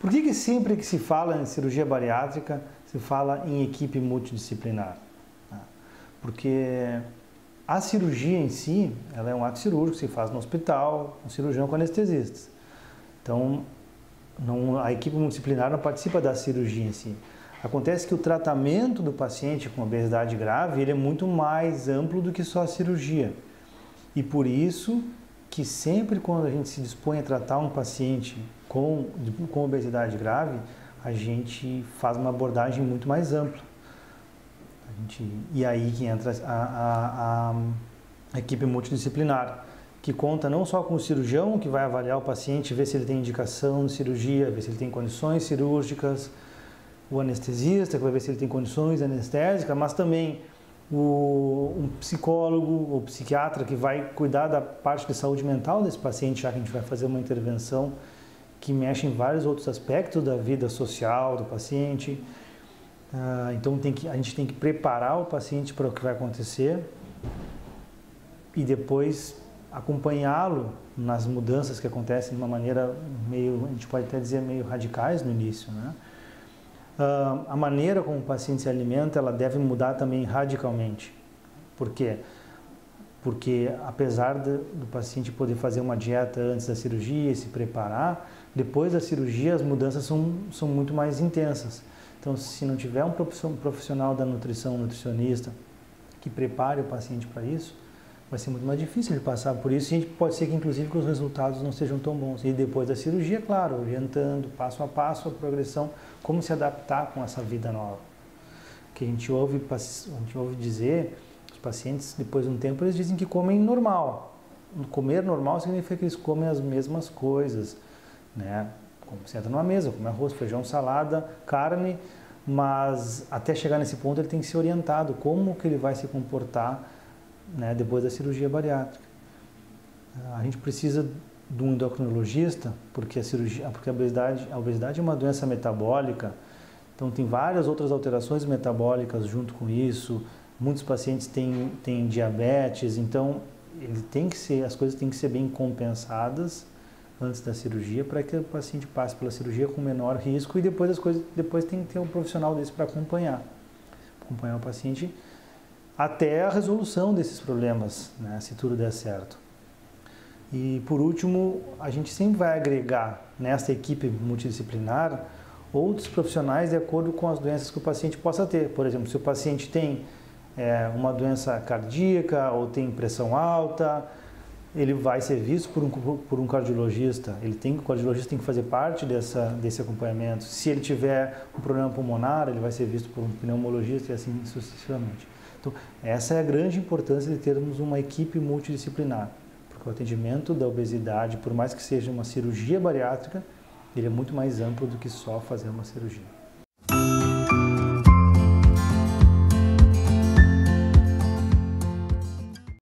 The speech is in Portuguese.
Por que sempre que se fala em cirurgia bariátrica, se fala em equipe multidisciplinar? Porque a cirurgia em si, ela é um ato cirúrgico que se faz no hospital, um cirurgião com anestesistas. Então, a equipe multidisciplinar não participa da cirurgia em si. Acontece que o tratamento do paciente com obesidade grave, ele é muito mais amplo do que só a cirurgia. E por isso que sempre quando a gente se dispõe a tratar um paciente com obesidade grave, a gente faz uma abordagem muito mais ampla. E aí que entra a equipe multidisciplinar, que conta não só com o cirurgião, que vai avaliar o paciente, ver se ele tem indicação de cirurgia, ver se ele tem condições cirúrgicas, o anestesista, que vai ver se ele tem condições anestésicas, mas também um psicólogo ou psiquiatra que vai cuidar da parte de saúde mental desse paciente, já que a gente vai fazer uma intervenção que mexe em vários outros aspectos da vida social do paciente. Então a gente tem que preparar o paciente para o que vai acontecer e depois acompanhá-lo nas mudanças que acontecem de uma maneira meio, a gente pode até dizer, meio radicais no início, né? A maneira como o paciente se alimenta, ela deve mudar também radicalmente. Por quê? Porque apesar do paciente poder fazer uma dieta antes da cirurgia e se preparar, depois da cirurgia as mudanças são muito mais intensas. Então, se não tiver um profissional da nutrição, um nutricionista, que prepare o paciente para isso, vai ser muito mais difícil ele passar por isso e pode ser que, inclusive, que os resultados não sejam tão bons. E depois da cirurgia, claro, orientando passo a passo a progressão, como se adaptar com essa vida nova. Que a gente ouve dizer, os pacientes, depois de um tempo, eles dizem que comem normal. Comer normal significa que eles comem as mesmas coisas, né? Como senta numa mesa, come arroz, feijão, salada, carne, mas até chegar nesse ponto ele tem que ser orientado como que ele vai se comportar, né, depois da cirurgia bariátrica. A gente precisa de um endocrinologista, porque a obesidade é uma doença metabólica, então tem várias outras alterações metabólicas junto com isso. Muitos pacientes têm diabetes, então as coisas têm que ser bem compensadas antes da cirurgia para que o paciente passe pela cirurgia com menor risco e depois tem que ter um profissional desse para acompanhar o paciente até a resolução desses problemas, né, se tudo der certo. E por último, a gente sempre vai agregar nessa equipe multidisciplinar outros profissionais de acordo com as doenças que o paciente possa ter. Por exemplo, se o paciente tem uma doença cardíaca ou tem pressão alta, ele vai ser visto por um cardiologista. O cardiologista tem que fazer parte desse acompanhamento. Se ele tiver um problema pulmonar, ele vai ser visto por um pneumologista e assim sucessivamente. Então, essa é a grande importância de termos uma equipe multidisciplinar, porque o atendimento da obesidade, por mais que seja uma cirurgia bariátrica, ele é muito mais amplo do que só fazer uma cirurgia.